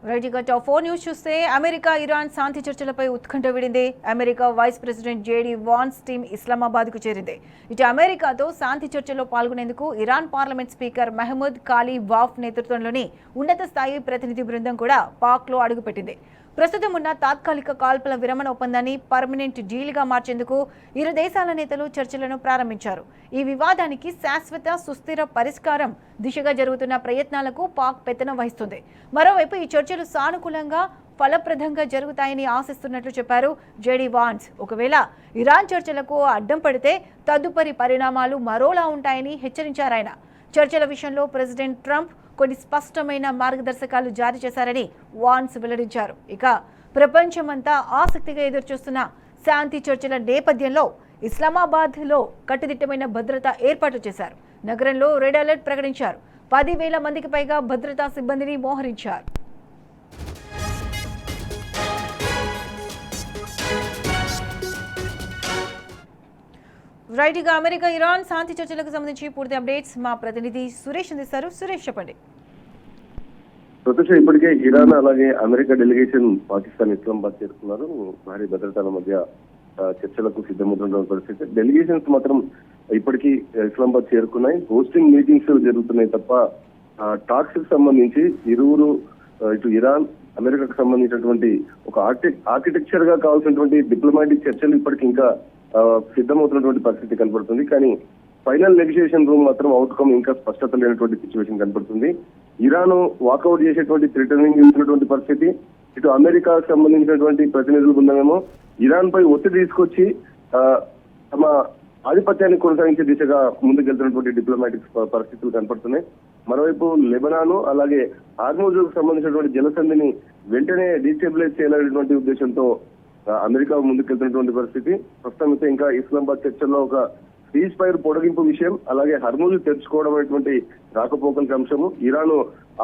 Right ఇక top 4 news చూస్తే America Iran శాంతి చర్చలపై ఉత్కంఠ విడింది. America vice president JD Vance team ఇస్లామాబాద్కు చేరింది. ఇటు అమెరికాతో శాంతి చర్చల్లో పాల్గొనేందుకు ఇరాన్ పార్లమెంట్ స్పీకర్ మహమూద్ ఖాలీ వాఫ్ నేతృత్వంలోని ఉన్నత స్థాయి ప్రతినిధి బృందం కూడా పాక్లో అడుగుపెట్టింది. ప్రస్తుతం ఉన్న తాత్కాలిక కాల్పుల విరమణ ఒప్పందాన్ని పర్మనెంట్ డీల్గా మార్చేందుకు ఇరు దేశాల నేతలు చర్చలను ప్రారంభించారు. ఈ వివాదానికి శాశ్వత సుస్థిర పరిష్కారం దిశగా జరుగుతున్న ప్రయత్నాలకు పాక్ పెత్తనం వహిస్తుంది. మరోవైపు ఈ చర్చలు సానుకూలంగా ఫలప్రదంగా జరుగుతాయని ఆశిస్తున్నట్లు చెప్పారు జేడీ వాన్స్. ఒకవేళ ఇరాన్ చర్చలకు అడ్డం పడితే తదుపరి పరిణామాలు మరోలా ఉంటాయని హెచ్చరించారు ఆయన. చర్చల విషయంలో ప్రెసిడెంట్ ట్రంప్ కొన్ని స్పష్టమైన మార్గదర్శకాలు జారీ చేశారని వాన్స్ వెల్లడించారు. ఇక ప్రపంచమంతా ఆసక్తిగా ఎదురుచూస్తున్న శాంతి చర్చల నేపథ్యంలో ఇస్లామాబాద్లో కట్టుదిట్టమైన భద్రతా ఏర్పాట్లు చేశారు. నగరంలో రెడ్ అలర్ట్ ప్రకటించారు. 10,000 మందికి పైగా భద్రతా సిబ్బందిని మోహరించారు. రైట్ ఇక అమెరికా ఇరాన్ శాంతి చర్చలకు సంబంధించి పూర్తి అప్డేట్స్ మా ప్రతినిధి సురేష్ అందిస్తారు. సురేష్ చెప్పండి. ఇప్పటికే ఇరాన్ అలాగే అమెరికా డెలిగేషన్ పాకిస్తాన్ ఇస్లామాబాద్ చేరుకున్నారు. భారీ భద్రతల మధ్య చర్చలకు సిద్ధమవుతున్న పరిస్థితి. డెలిగేషన్స్ మాత్రం ఇప్పటికీ ఇస్లామాబాద్ చేరుకున్నాయి. హోస్టింగ్ మీటింగ్స్ జరుగుతున్నాయి తప్ప టాక్స్ కి సంబంధించి ఇరువురు ఇటు ఇరాన్ అమెరికాకు సంబంధించినటువంటి ఒక ఆర్కిటెక్చర్ గా కావాల్సినటువంటి డిప్లొమాటిక్ చర్చలు ఇప్పటికి ఇంకా సిద్ధమవుతున్నటువంటి పరిస్థితి కనపడుతుంది. కానీ ఫైనల్ నెగోషియేషన్ రూమ్ మాత్రం అవుట్కమ్ ఇంకా స్పష్టత లేనటువంటి సిచ్యువేషన్ కనపడుతుంది. ఇరాన్ వాకౌట్ చేసేటువంటి థ్రెటనింగ్ ఇస్తున్నటువంటి పరిస్థితి. ఇటు అమెరికాకు సంబంధించినటువంటి ప్రతినిధులు బృందమేమో ఇరాన్ పై ఒత్తిడి తీసుకొచ్చి తమ ఆధిపత్యాన్ని కొనసాగించే దిశగా ముందుకెళ్తున్నటువంటి డిప్లొమాటిక్ పరిస్థితులు కనపడుతున్నాయి. మరోవైపు లెబనాన్ అలాగే హార్మోజ్ కు సంబంధించినటువంటి జలసంధిని వెంటనే డీస్టెబిలైజ్ చేయాలనేటువంటి ఉద్దేశంతో అమెరికా ముందుకెళ్తున్నటువంటి పరిస్థితి. ప్రస్తుతం అయితే ఇంకా ఇస్లామాబాద్ చర్చల్లో ఒక సీజ్ ఫైర్ పొడిగింపు విషయం అలాగే హర్మూజ్ తెరుచుకోవడం అనేటువంటి రాకపోకలకు అంశము. ఇరాన్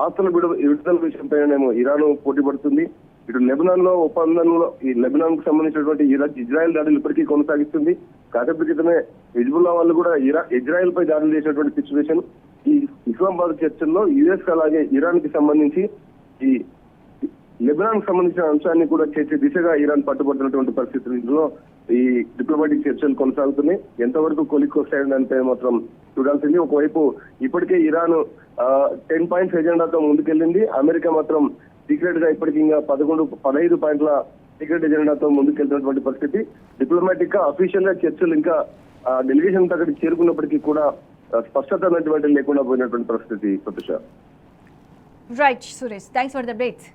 ఆస్తుల విడుదల విషయంపైనేమో ఇరాన్ పోటీ పడుతుంది. ఇటు లెబనాన్ లో ఒప్పందంలో ఈ లెబనాన్ కు సంబంధించినటువంటి ఇజ్రాయెల్ దాడులు ఇప్పటికీ కొనసాగిస్తుంది. కాసేపటి క్రితమే హిజ్బుల్లా వాళ్ళు కూడా ఇజ్రాయెల్ పై దాడులు చేసినటువంటి సిచ్యువేషన్. ఈ ఇస్లామాబాద్ చర్చల్లో యుఎస్ అలాగే ఇరాన్ కి సంబంధించి ఈ లెబనాన్ కు సంబంధించిన అంశాన్ని కూడా చేసే దిశగా ఇరాన్ పట్టుబడుతున్నటువంటి పరిస్థితుల్లో ఈ డిప్లొమాటిక్ చర్చలు కొనసాగుతున్నాయి. ఎంతవరకు కొలిక్కి వస్తాయని దానిపై మాత్రం చూడాల్సింది. ఒకవైపు ఇప్పటికే ఇరాన్ 10 పాయింట్స్ ఎజెండాతో ముందుకెళ్లింది. అమెరికా మాత్రం సీక్రెట్ గా ఇప్పటికి ఇంకా 15 పాయింట్ల సీక్రెట్ ఎజెండాతో ముందుకెళ్తున్నటువంటి పరిస్థితి. డిప్లొమాటిక్ గా అఫీషియల్ గా చర్చలు ఇంకా డెలిగేషన్ అక్కడికి చేరుకున్నప్పటికీ కూడా స్పష్టత అనేటువంటి లేకుండా పోయినటువంటి పరిస్థితి. Right Suresh, thanks for the updates.